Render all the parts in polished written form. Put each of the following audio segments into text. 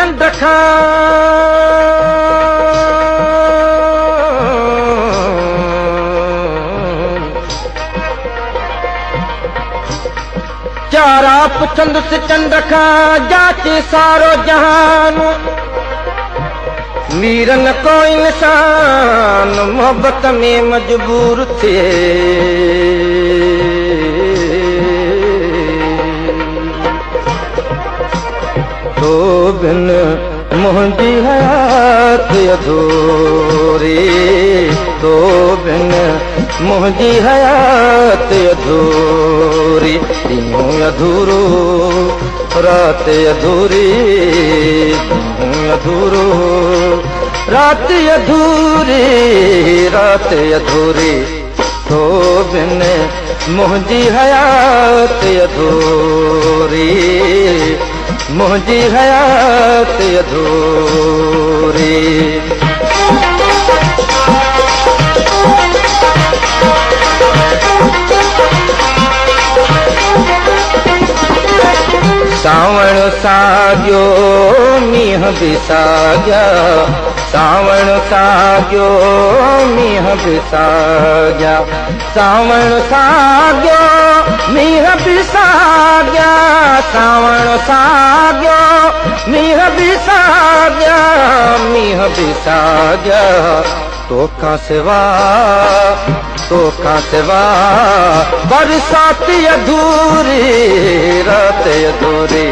चंड खां चारा पुछंदुसि चंड खां जाचे सारो जहान मीर न को इंसान मोहब्बत में मजबूर थे तो बिन मुंहिंजी हयात अधूरी तो बिन मुंहिंजी हयात अधूरी ॾींहुं अधूरो रात अधूरी ॾींहुं अधूरो रात अधूरी रात अधूरी तो बिन मुंहिंजी हयात अधूरी मुंहिंजी हयात अधूरी सावण साॻियो मींहं बि साॻिया सावण साॻियो मींहं बि साॻिया सावण साॻियो मींहं बि साॻिया सावण साॻियो मींहं बि साॻिया मींहं बि साॻिया तोखां सिवा बरसाती अधूरी रात अधूरी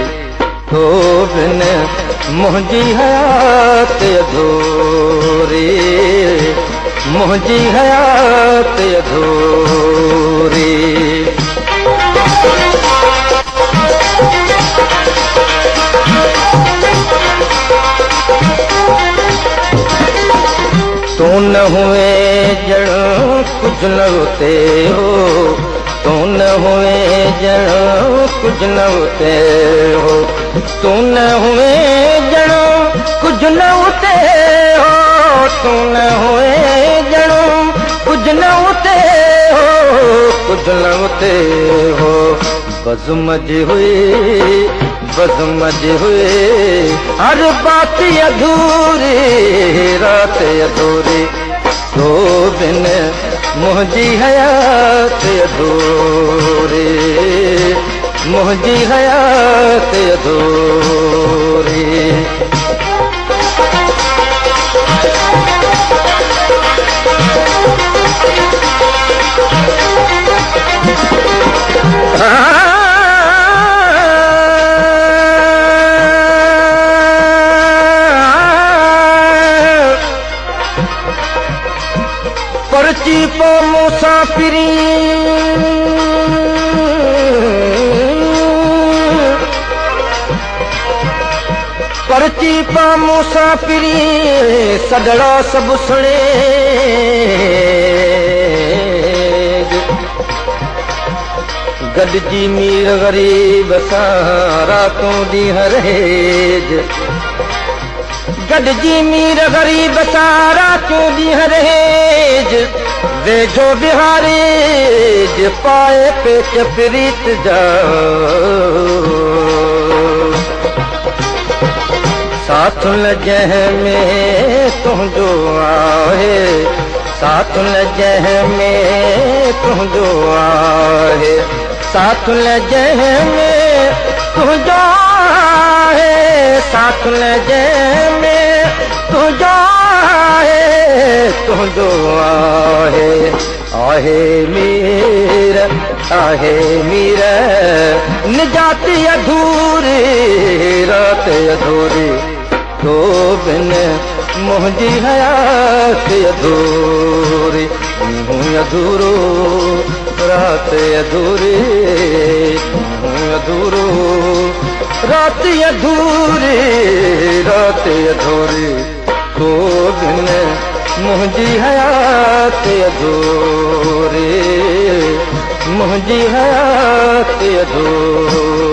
तो बिन मुंहिंजी हयात अधूरी मुंहिंजी हयात अधूरी तू न हुए जड़ कुछ न होते हो तू न हुए जड़ कुछ न होते हो तू न हुए जड़ कुछ न होते हो तू न हुए जड़ कुछ न होते हो कुछ न होते हो बज़मज हुए हर बात अधूरी रात अधूरी तो बिन मुंहिंजी हयात अधूरी मुंहिंजी हयात अधूरी पर्ची पो मुसाफिरी पर्ची पो मुसाफिरी सदड़ा सब सुने गॾिजी मीर ग़रीब सां रातूं ॾींहं रहेज गॾिजी मीर ग़रीब सां रातूं ॾींहं रहेज वेझो बिहारेज पाए पेच प्रीत जा साथुन जंहिंमें तुंहिंजो आहे साथुन जंहिंमें तुंहिंजो आहे साथुन जंहिंमें तुंहिंजो आहे साथुन जंहिंमें तुंहिंजो आहे तुंहिंजो आहे आहे मीर निजाती अधूरी रात अधूरी तो बिन मुंहिंजी हयात अधूरी ॾींहुं अधूरो रात अधूरी ॾींहुं अधूरो रात अधूरी रात अधूरी तो बिन मुंहिंजी हयात अधूरी मुंहिंजी हयात अधूरी